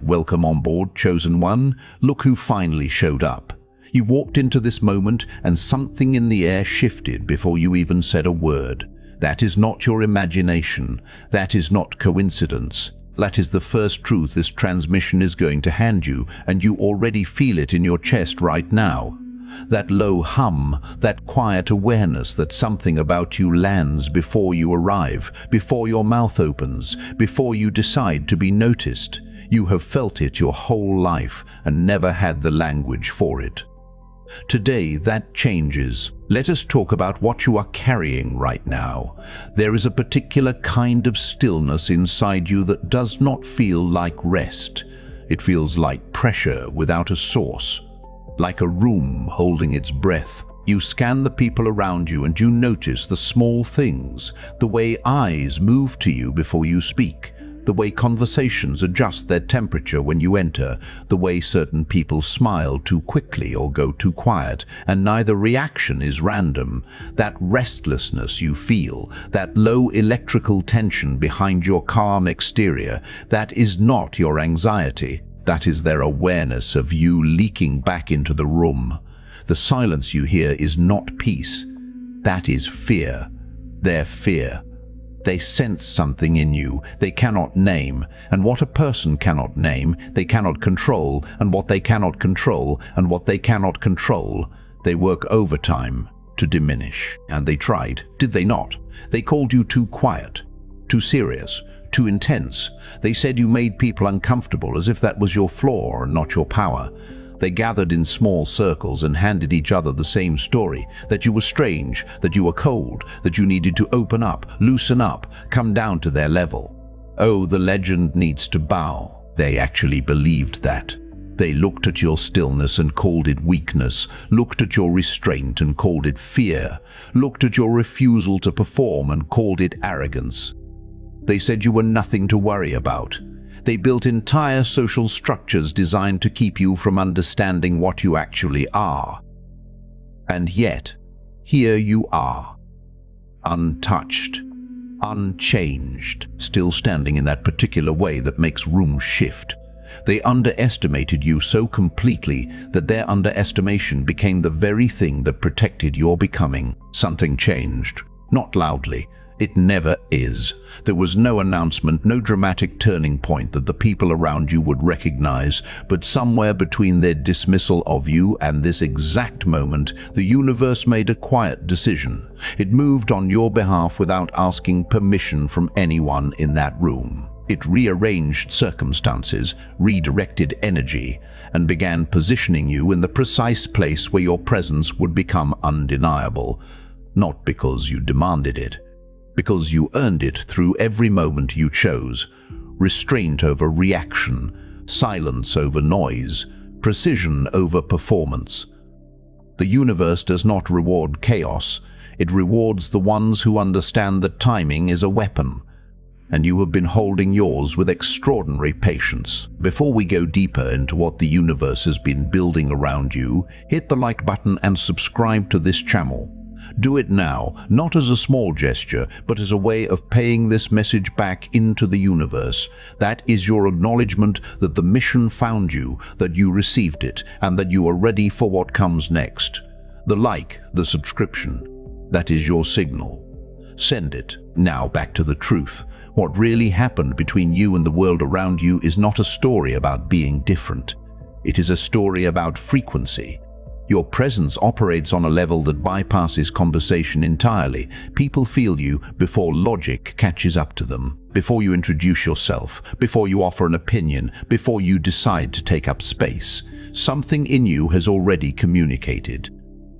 Welcome on board, chosen one. Look who finally showed up. You walked into this moment and something in the air shifted before you even said a word. That is not your imagination. That is not coincidence. That is the first truth this transmission is going to hand you, and you already feel it in your chest right now. That low hum, that quiet awareness that something about you lands before you arrive, before your mouth opens, before you decide to be noticed. You have felt it your whole life and never had the language for it. Today, that changes. Let us talk about what you are carrying right now. There is a particular kind of stillness inside you that does not feel like rest. It feels like pressure without a source, like a room holding its breath. You scan the people around you and you notice the small things, the way eyes move to you before you speak, the way conversations adjust their temperature when you enter, the way certain people smile too quickly or go too quiet, and neither reaction is random. That restlessness you feel, that low electrical tension behind your calm exterior, that is not your anxiety. That is their awareness of you leaking back into the room. The silence you hear is not peace. That is fear. Their fear. They sense something in you they cannot name, and what a person cannot name, they cannot control, and what they cannot control, and what they cannot control, they work overtime to diminish. And they tried, did they not? They called you too quiet, too serious, too intense. They said you made people uncomfortable, as if that was your flaw and not your power. They gathered in small circles and handed each other the same story, that you were strange, that you were cold, that you needed to open up, loosen up, come down to their level. Oh, the legend needs to bow. They actually believed that. They looked at your stillness and called it weakness, looked at your restraint and called it fear, looked at your refusal to perform and called it arrogance. They said you were nothing to worry about. They built entire social structures designed to keep you from understanding what you actually are. And yet, here you are, untouched, unchanged, still standing in that particular way that makes rooms shift. They underestimated you so completely that their underestimation became the very thing that protected your becoming. Something changed, not loudly. It never is. There was no announcement, no dramatic turning point that the people around you would recognize, but somewhere between their dismissal of you and this exact moment, the universe made a quiet decision. It moved on your behalf without asking permission from anyone in that room. It rearranged circumstances, redirected energy, and began positioning you in the precise place where your presence would become undeniable. Not because you demanded it, because you earned it through every moment you chose. Restraint over reaction, silence over noise, precision over performance. The universe does not reward chaos. It rewards the ones who understand that timing is a weapon. And you have been holding yours with extraordinary patience. Before we go deeper into what the universe has been building around you, hit the like button and subscribe to this channel. Do it now, not as a small gesture, but as a way of paying this message back into the universe. That is your acknowledgement that the mission found you, that you received it, and that you are ready for what comes next. The like, the subscription, that is your signal. Send it. Now back to the truth. What really happened between you and the world around you is not a story about being different. It is a story about frequency. Your presence operates on a level that bypasses conversation entirely. People feel you before logic catches up to them, before you introduce yourself, before you offer an opinion, before you decide to take up space. Something in you has already communicated.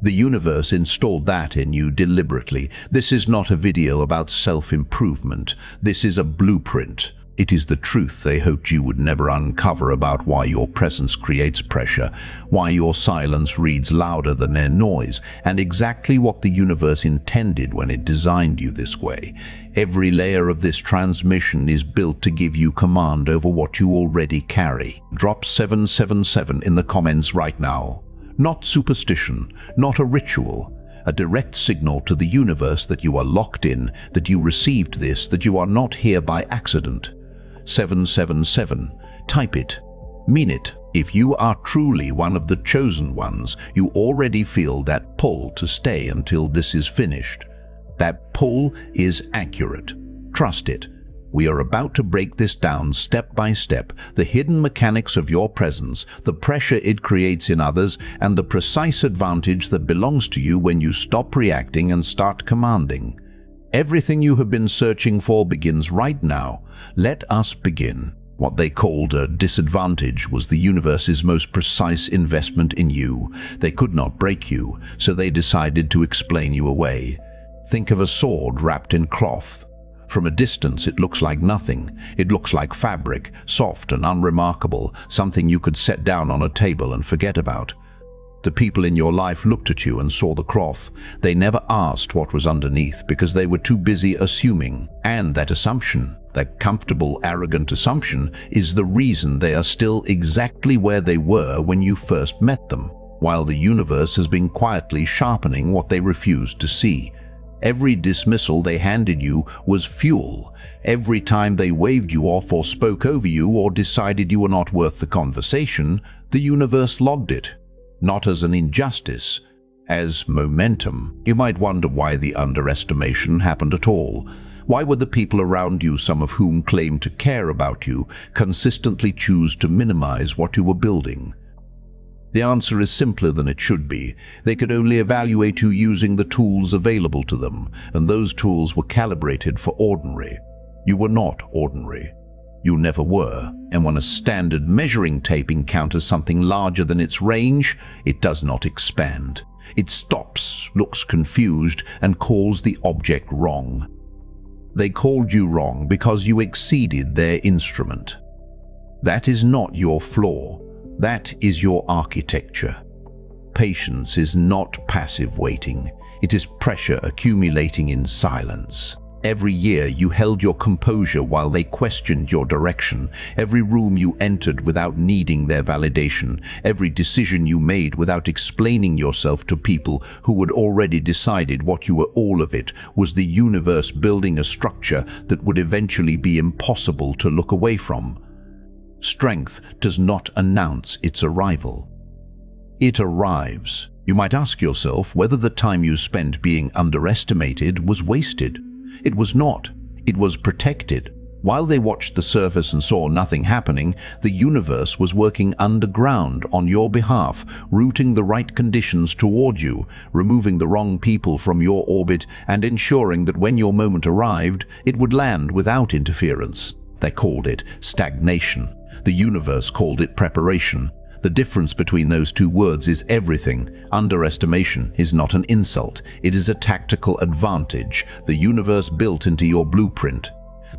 The universe installed that in you deliberately. This is not a video about self-improvement. This is a blueprint. It is the truth they hoped you would never uncover about why your presence creates pressure, why your silence reads louder than their noise, and exactly what the universe intended when it designed you this way. Every layer of this transmission is built to give you command over what you already carry. Drop 777 in the comments right now. Not superstition, not a ritual. A direct signal to the universe that you are locked in, that you received this, that you are not here by accident. 777. Type it. Mean it. If you are truly one of the chosen ones, you already feel that pull to stay until this is finished. That pull is accurate. Trust it. We are about to break this down step by step, the hidden mechanics of your presence, the pressure it creates in others, and the precise advantage that belongs to you when you stop reacting and start commanding. Everything you have been searching for begins right now. Let us begin. What they called a disadvantage was the universe's most precise investment in you. They could not break you, so they decided to explain you away. Think of a sword wrapped in cloth. From a distance, it looks like nothing. It looks like fabric, soft and unremarkable, something you could set down on a table and forget about. The people in your life looked at you and saw the cloth. They never asked what was underneath because they were too busy assuming. And that assumption, that comfortable, arrogant assumption, is the reason they are still exactly where they were when you first met them, while the universe has been quietly sharpening what they refused to see. Every dismissal they handed you was fuel. Every time they waved you off or spoke over you or decided you were not worth the conversation, the universe logged it. Not as an injustice, as momentum. You might wonder why the underestimation happened at all. Why would the people around you, some of whom claim to care about you, consistently choose to minimize what you were building? The answer is simpler than it should be. They could only evaluate you using the tools available to them, and those tools were calibrated for ordinary. You were not ordinary. You never were. And when a standard measuring tape encounters something larger than its range, it does not expand. It stops, looks confused, and calls the object wrong. They called you wrong because you exceeded their instrument. That is not your flaw. That is your architecture. Patience is not passive waiting. It is pressure accumulating in silence. Every year you held your composure while they questioned your direction. Every room you entered without needing their validation. Every decision you made without explaining yourself to people who had already decided what you were. All of it was the universe building a structure that would eventually be impossible to look away from. Strength does not announce its arrival. It arrives. You might ask yourself whether the time you spent being underestimated was wasted. It was not. It was protected. While they watched the surface and saw nothing happening, the universe was working underground on your behalf, routing the right conditions toward you, removing the wrong people from your orbit, and ensuring that when your moment arrived, it would land without interference. They called it stagnation. The universe called it preparation. The difference between those two words is everything. Underestimation is not an insult. It is a tactical advantage the universe built into your blueprint.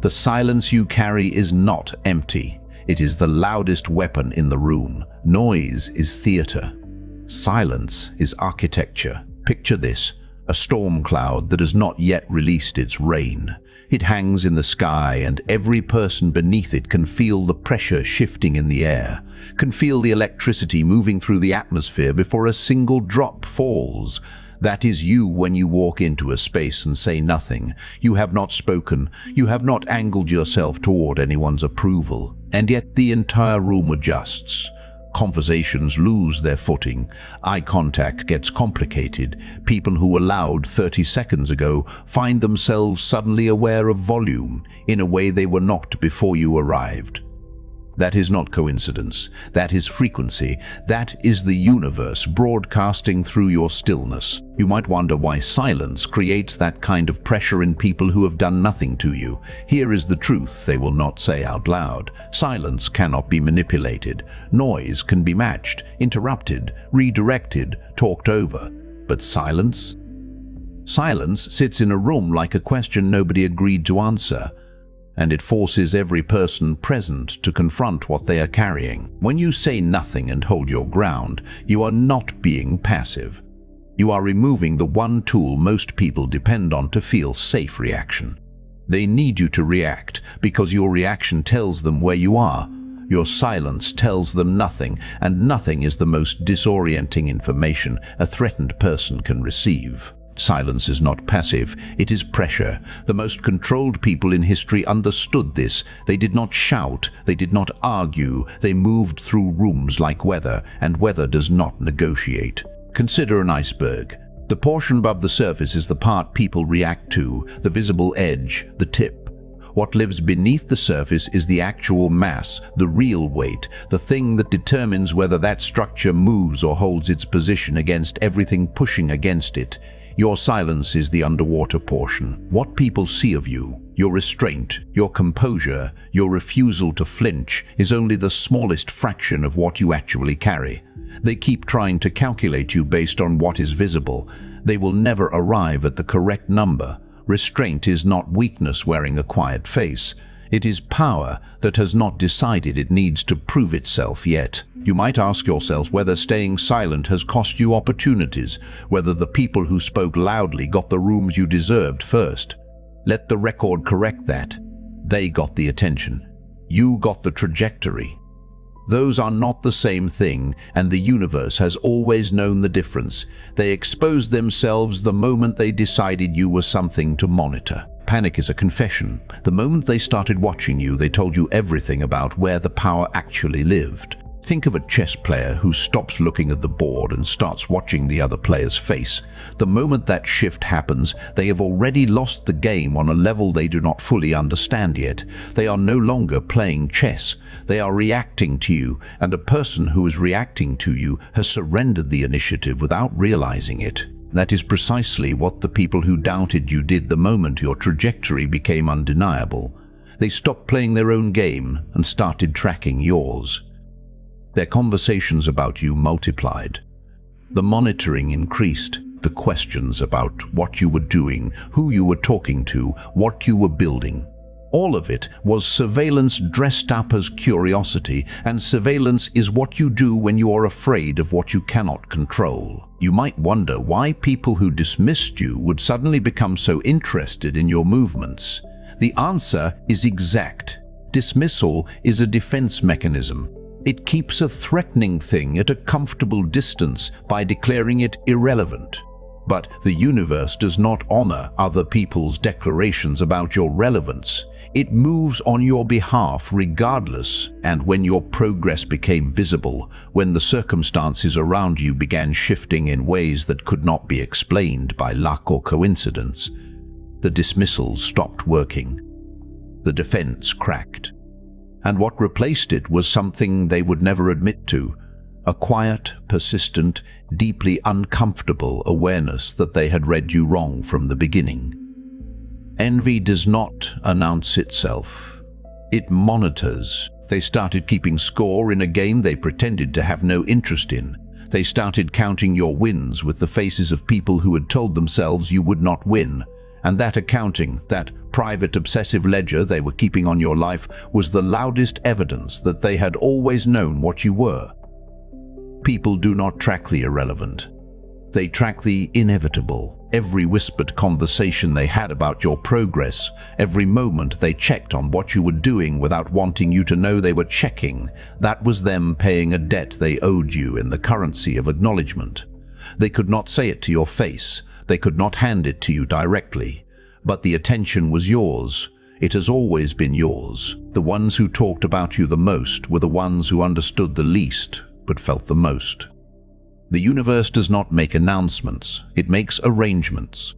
The silence you carry is not empty. It is the loudest weapon in the room. Noise is theater. Silence is architecture. Picture this: a storm cloud that has not yet released its rain. It hangs in the sky, and every person beneath it can feel the pressure shifting in the air, can feel the electricity moving through the atmosphere before a single drop falls. That is you when you walk into a space and say nothing. You have not spoken. You have not angled yourself toward anyone's approval. And yet the entire room adjusts. Conversations lose their footing. Eye contact gets complicated. People who were loud 30 seconds ago find themselves suddenly aware of volume in a way they were not before you arrived. That is not coincidence. That is frequency. That is the universe broadcasting through your stillness. You might wonder why silence creates that kind of pressure in people who have done nothing to you. Here is the truth they will not say out loud. Silence cannot be manipulated. Noise can be matched, interrupted, redirected, talked over. But silence? Silence sits in a room like a question nobody agreed to answer. And it forces every person present to confront what they are carrying. When you say nothing and hold your ground, you are not being passive. You are removing the one tool most people depend on to feel safe reaction. They need you to react because your reaction tells them where you are. Your silence tells them nothing, and nothing is the most disorienting information a threatened person can receive. Silence is not passive, it is pressure. The most controlled people in history understood this. They did not shout, they did not argue, they moved through rooms like weather, and weather does not negotiate. Consider an iceberg. The portion above the surface is the part people react to, the visible edge, the tip. What lives beneath the surface is the actual mass, the real weight, the thing that determines whether that structure moves or holds its position against everything pushing against it. Your silence is the underwater portion. What people see of you, your restraint, your composure, your refusal to flinch, is only the smallest fraction of what you actually carry. They keep trying to calculate you based on what is visible. They will never arrive at the correct number. Restraint is not weakness wearing a quiet face. It is power that has not decided it needs to prove itself yet. You might ask yourself whether staying silent has cost you opportunities, whether the people who spoke loudly got the rooms you deserved first. Let the record correct that. They got the attention. You got the trajectory. Those are not the same thing, and the universe has always known the difference. They exposed themselves the moment they decided you were something to monitor. Panic is a confession. The moment they started watching you, they told you everything about where the power actually lived. Think of a chess player who stops looking at the board and starts watching the other player's face. The moment that shift happens, they have already lost the game on a level they do not fully understand yet. They are no longer playing chess. They are reacting to you, and a person who is reacting to you has surrendered the initiative without realizing it. That is precisely what the people who doubted you did the moment your trajectory became undeniable. They stopped playing their own game and started tracking yours. Their conversations about you multiplied. The monitoring increased. The questions about what you were doing, who you were talking to, what you were building. All of it was surveillance dressed up as curiosity, and surveillance is what you do when you are afraid of what you cannot control. You might wonder why people who dismissed you would suddenly become so interested in your movements. The answer is exact. Dismissal is a defense mechanism. It keeps a threatening thing at a comfortable distance by declaring it irrelevant. But the universe does not honor other people's declarations about your relevance. It moves on your behalf regardless, and when your progress became visible, when the circumstances around you began shifting in ways that could not be explained by luck or coincidence, the dismissals stopped working. The defense cracked. And what replaced it was something they would never admit to, a quiet, persistent, deeply uncomfortable awareness that they had read you wrong from the beginning. Envy does not announce itself. It monitors. They started keeping score in a game they pretended to have no interest in. They started counting your wins with the faces of people who had told themselves you would not win. And that accounting, that private obsessive ledger they were keeping on your life, was the loudest evidence that they had always known what you were. People do not track the irrelevant. They track the inevitable. Every whispered conversation they had about your progress, every moment they checked on what you were doing without wanting you to know they were checking, that was them paying a debt they owed you in the currency of acknowledgement. They could not say it to your face. They could not hand it to you directly. But the attention was yours. It has always been yours. The ones who talked about you the most were the ones who understood the least, but felt the most. The universe does not make announcements, it makes arrangements.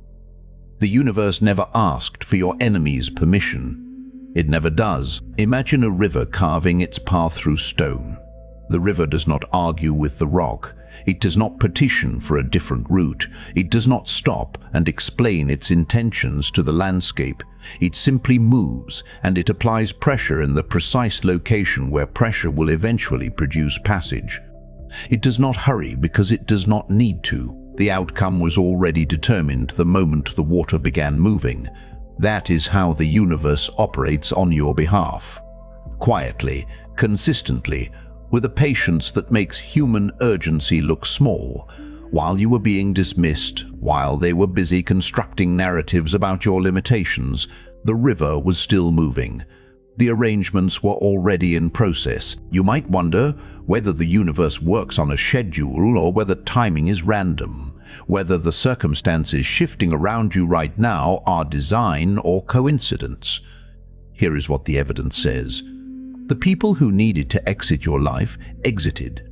The universe never asked for your enemy's permission. It never does. Imagine a river carving its path through stone. The river does not argue with the rock. It does not petition for a different route. It does not stop and explain its intentions to the landscape. It simply moves, and it applies pressure in the precise location where pressure will eventually produce passage. It does not hurry because it does not need to. The outcome was already determined the moment the water began moving. That is how the universe operates on your behalf. Quietly, consistently, with a patience that makes human urgency look small. While you were being dismissed, while they were busy constructing narratives about your limitations, the river was still moving. The arrangements were already in process. You might wonder whether the universe works on a schedule or whether timing is random. whether the circumstances shifting around you right now are design or coincidence. Here is what the evidence says. The people who needed to exit your life exited.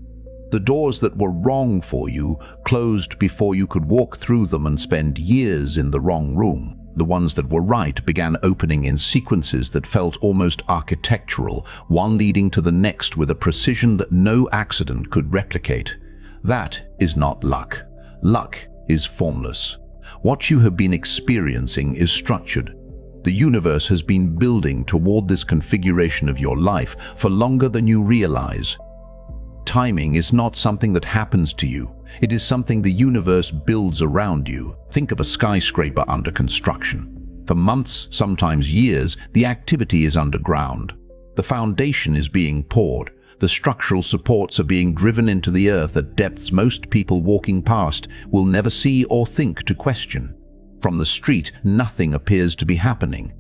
The doors that were wrong for you closed before you could walk through them and spend years in the wrong room. The ones that were right began opening in sequences that felt almost architectural, one leading to the next with a precision that no accident could replicate. That is not luck. Luck is formless. What you have been experiencing is structured. The universe has been building toward this configuration of your life for longer than you realize. Timing is not something that happens to you. It is something the universe builds around you. Think of a skyscraper under construction. For months, sometimes years, the activity is underground. The foundation is being poured. The structural supports are being driven into the earth at depths most people walking past will never see or think to question. From the street, nothing appears to be happening.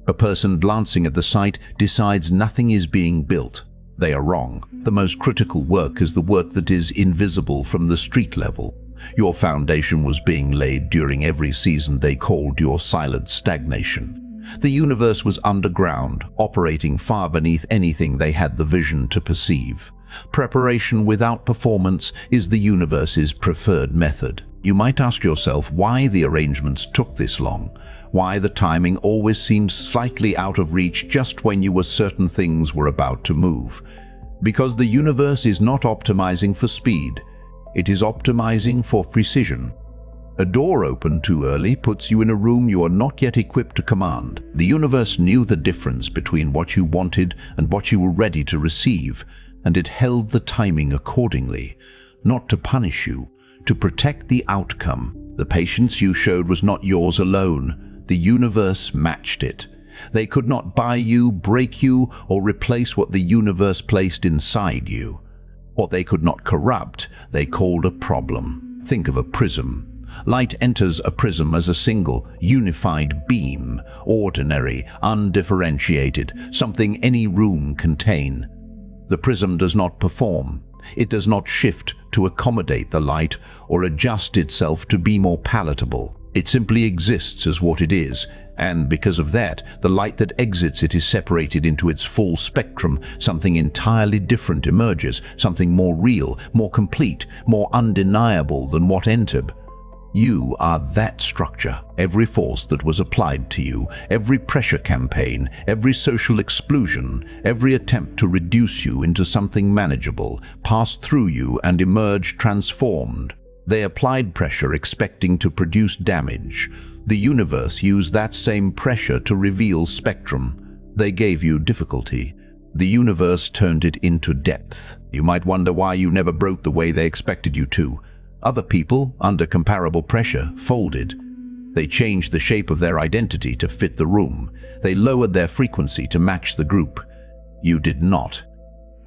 A person glancing at the site decides nothing is being built. They are wrong. The most critical work is the work that is invisible from the street level. Your foundation was being laid during every season they called your silent stagnation. The universe was underground, operating far beneath anything they had the vision to perceive. Preparation without performance is the universe's preferred method. You might ask yourself why the arrangements took this long, why the timing always seemed slightly out of reach just when you were certain things were about to move. Because the universe is not optimizing for speed, it is optimizing for precision. A door opened too early puts you in a room you are not yet equipped to command. The universe knew the difference between what you wanted and what you were ready to receive, and it held the timing accordingly, not to punish you, to protect the outcome. The patience you showed was not yours alone. The universe matched it. They could not buy you, break you, or replace what the universe placed inside you. What they could not corrupt, they called a problem. Think of a prism. Light enters a prism as a single, unified beam, ordinary, undifferentiated, something any room contain. The prism does not perform. It does not shift to accommodate the light or adjust itself to be more palatable. It simply exists as what it is, and because of that, the light that exits it is separated into its full spectrum. Something entirely different emerges, something more real, more complete, more undeniable than what entered. You are that structure. Every force that was applied to you, every pressure campaign, every social exclusion, every attempt to reduce you into something manageable, passed through you and emerged transformed. They applied pressure expecting to produce damage. The universe used that same pressure to reveal spectrum. They gave you difficulty. The universe turned it into depth. You might wonder why you never broke the way they expected you to. Other people, under comparable pressure, folded. They changed the shape of their identity to fit the room. They lowered their frequency to match the group. You did not.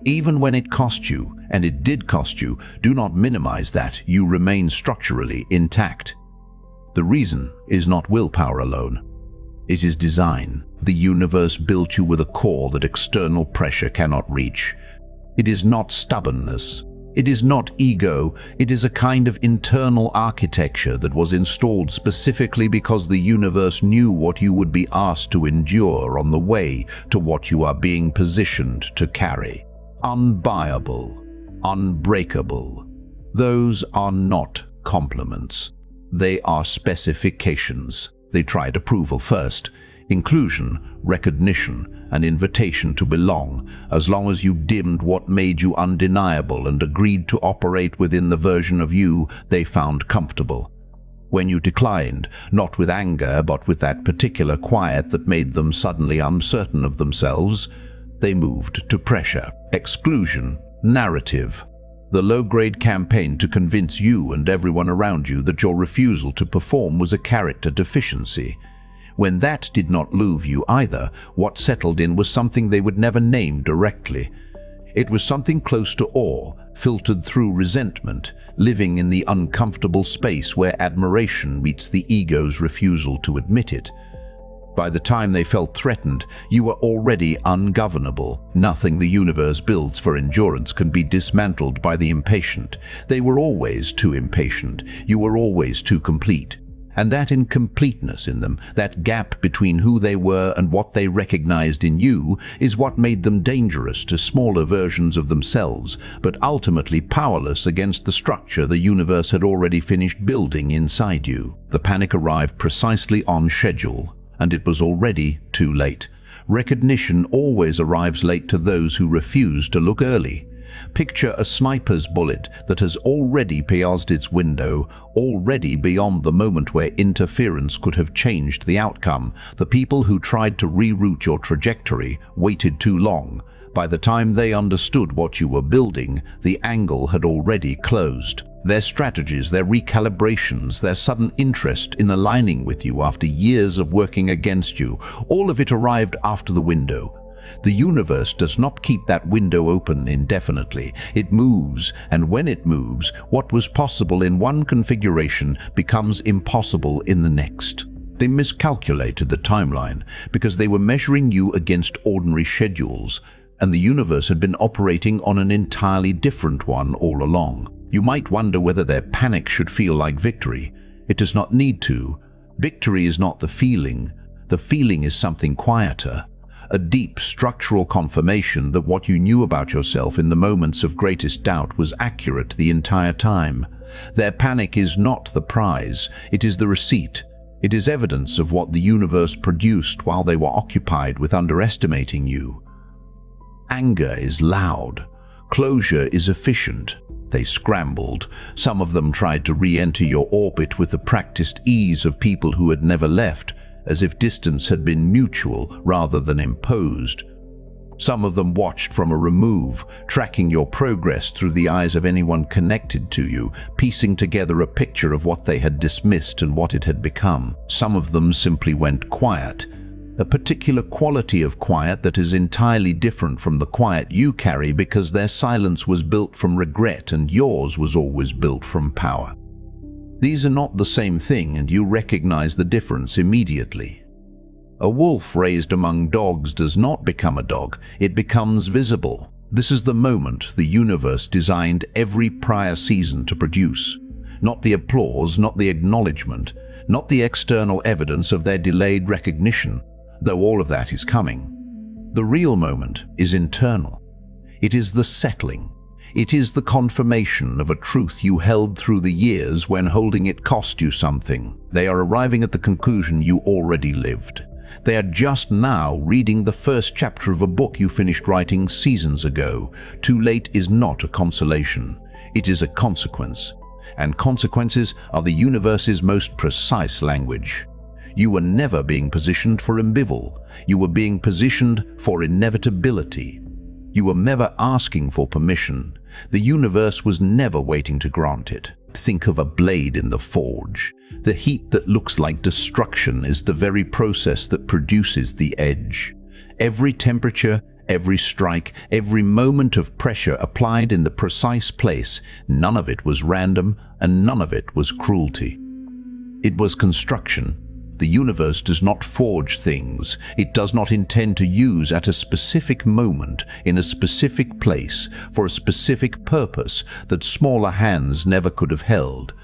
Even when it cost you, and it did cost you, do not minimize that. You remain structurally intact. The reason is not willpower alone. It is design. The universe built you with a core that external pressure cannot reach. It is not stubbornness. It is not ego. It is a kind of internal architecture that was installed specifically because the universe knew what you would be asked to endure on the way to what you are being positioned to carry. Unbuyable, unbreakable. Those are not compliments. They are specifications. They tried approval first, inclusion, recognition, an invitation to belong. As long as you dimmed what made you undeniable and agreed to operate within the version of you they found comfortable. When you declined, not with anger but with that particular quiet that made them suddenly uncertain of themselves, they moved to pressure, exclusion, narrative. The low-grade campaign to convince you and everyone around you that your refusal to perform was a character deficiency. When that did not move you either, what settled in was something they would never name directly. It was something close to awe, filtered through resentment, living in the uncomfortable space where admiration meets the ego's refusal to admit it. By the time they felt threatened, you were already ungovernable. Nothing the universe builds for endurance can be dismantled by the impatient. They were always too impatient. You were always too complete. And that incompleteness in them, that gap between who they were and what they recognized in you, is what made them dangerous to smaller versions of themselves, but ultimately powerless against the structure the universe had already finished building inside you. The panic arrived precisely on schedule, and it was already too late. Recognition always arrives late to those who refuse to look early. Picture a sniper's bullet that has already passed its window, already beyond the moment where interference could have changed the outcome. The people who tried to reroute your trajectory waited too long. By the time they understood what you were building, the angle had already closed. Their strategies, their recalibrations, their sudden interest in aligning with you after years of working against you, all of it arrived after the window. The universe does not keep that window open indefinitely. It moves, and when it moves, what was possible in one configuration becomes impossible in the next. They miscalculated the timeline because they were measuring you against ordinary schedules, and the universe had been operating on an entirely different one all along. You might wonder whether their panic should feel like victory. It does not need to. Victory is not the feeling. The feeling is something quieter. A deep structural confirmation that what you knew about yourself in the moments of greatest doubt was accurate the entire time. Their panic is not the prize, it is the receipt. It is evidence of what the universe produced while they were occupied with underestimating you. Anger is loud. Closure is efficient. They scrambled. Some of them tried to re-enter your orbit with the practiced ease of people who had never left, as if distance had been mutual rather than imposed. Some of them watched from a remove, tracking your progress through the eyes of anyone connected to you, piecing together a picture of what they had dismissed and what it had become. Some of them simply went quiet, a particular quality of quiet that is entirely different from the quiet you carry because their silence was built from regret and yours was always built from power. These are not the same thing, and you recognize the difference immediately. A wolf raised among dogs does not become a dog, it becomes visible. This is the moment the universe designed every prior season to produce. Not the applause, not the acknowledgement, not the external evidence of their delayed recognition, though all of that is coming. The real moment is internal. It is the settling. It is the confirmation of a truth you held through the years when holding it cost you something. They are arriving at the conclusion you already lived. They are just now reading the first chapter of a book you finished writing seasons ago. Too late is not a consolation. It is a consequence. And consequences are the universe's most precise language. You were never being positioned for ambival. You were being positioned for inevitability. You were never asking for permission. The universe was never waiting to grant it. Think of a blade in the forge. The heat that looks like destruction is the very process that produces the edge. Every temperature, every strike, every moment of pressure applied in the precise place, none of it was random and none of it was cruelty. It was construction. The universe does not forge things it does not intend to use at a specific moment, in a specific place, for a specific purpose that smaller hands never could have held.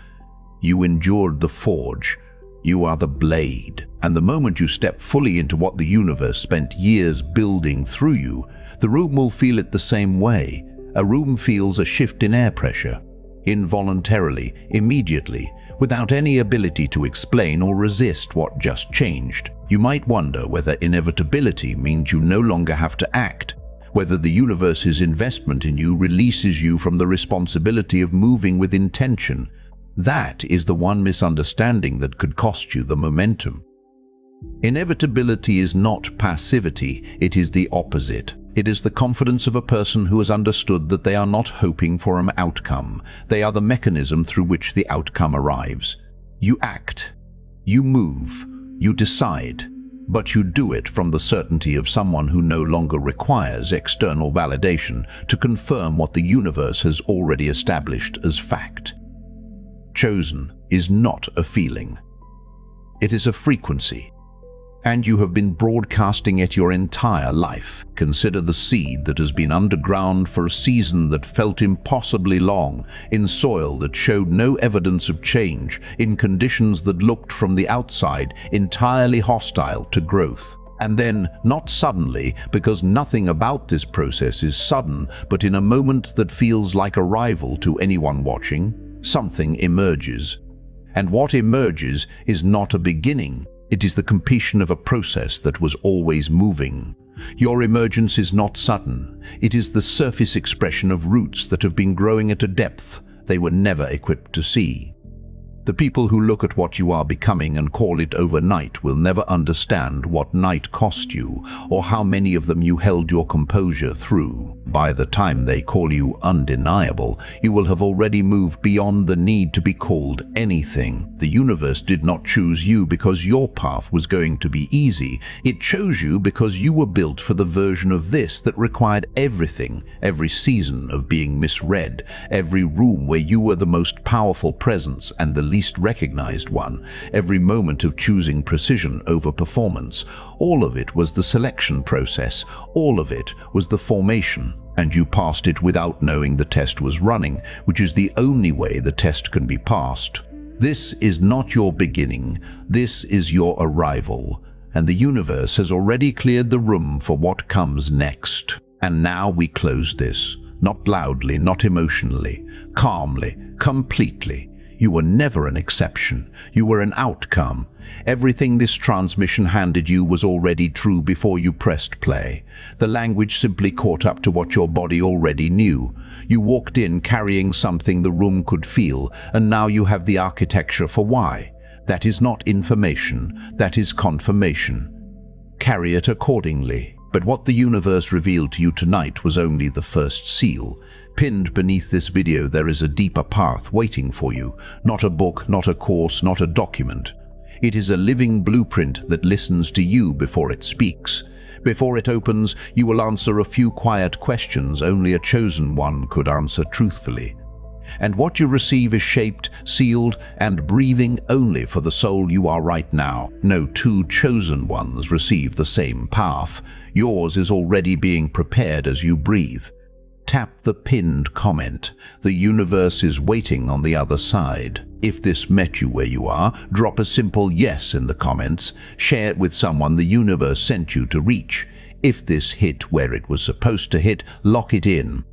You endured the forge. You are the blade. And the moment you step fully into what the universe spent years building through you, the room will feel it the same way. A room feels a shift in air pressure, involuntarily, immediately, without any ability to explain or resist what just changed. You might wonder whether inevitability means you no longer have to act, whether the universe's investment in you releases you from the responsibility of moving with intention. That is the one misunderstanding that could cost you the momentum. Inevitability is not passivity, it is the opposite. It is the confidence of a person who has understood that they are not hoping for an outcome. They are the mechanism through which the outcome arrives. You act, you move, you decide, but you do it from the certainty of someone who no longer requires external validation to confirm what the universe has already established as fact. Chosen is not a feeling. It is a frequency. And you have been broadcasting it your entire life. Consider the seed that has been underground for a season that felt impossibly long, in soil that showed no evidence of change, in conditions that looked from the outside entirely hostile to growth. And then, not suddenly, because nothing about this process is sudden, but in a moment that feels like a rival to anyone watching, something emerges. And what emerges is not a beginning. It is the completion of a process that was always moving. Your emergence is not sudden. It is the surface expression of roots that have been growing at a depth they were never equipped to see. The people who look at what you are becoming and call it overnight will never understand what night cost you, or how many of them you held your composure through. By the time they call you undeniable, you will have already moved beyond the need to be called anything. The universe did not choose you because your path was going to be easy. It chose you because you were built for the version of this that required everything, every season of being misread, every room where you were the most powerful presence and the least recognized one, every moment of choosing precision over performance. All of it was the selection process. All of it was the formation. And you passed it without knowing the test was running, which is the only way the test can be passed. This is not your beginning. This is your arrival. And the universe has already cleared the room for what comes next. And now we close this. Not loudly, not emotionally, calmly, completely. You were never an exception. You were an outcome. Everything this transmission handed you was already true before you pressed play. The language simply caught up to what your body already knew. You walked in carrying something the room could feel, and now you have the architecture for why. That is not information. That is confirmation. Carry it accordingly. But what the universe revealed to you tonight was only the first seal. Pinned beneath this video there is a deeper path waiting for you. Not a book, not a course, not a document. It is a living blueprint that listens to you before it speaks. Before it opens, you will answer a few quiet questions only a chosen one could answer truthfully. And what you receive is shaped, sealed, and breathing only for the soul you are right now. No two chosen ones receive the same path. Yours is already being prepared as you breathe. Tap the pinned comment. The universe is waiting on the other side. If this met you where you are, drop a simple yes in the comments. Share it with someone the universe sent you to reach. If this hit where it was supposed to hit, lock it in.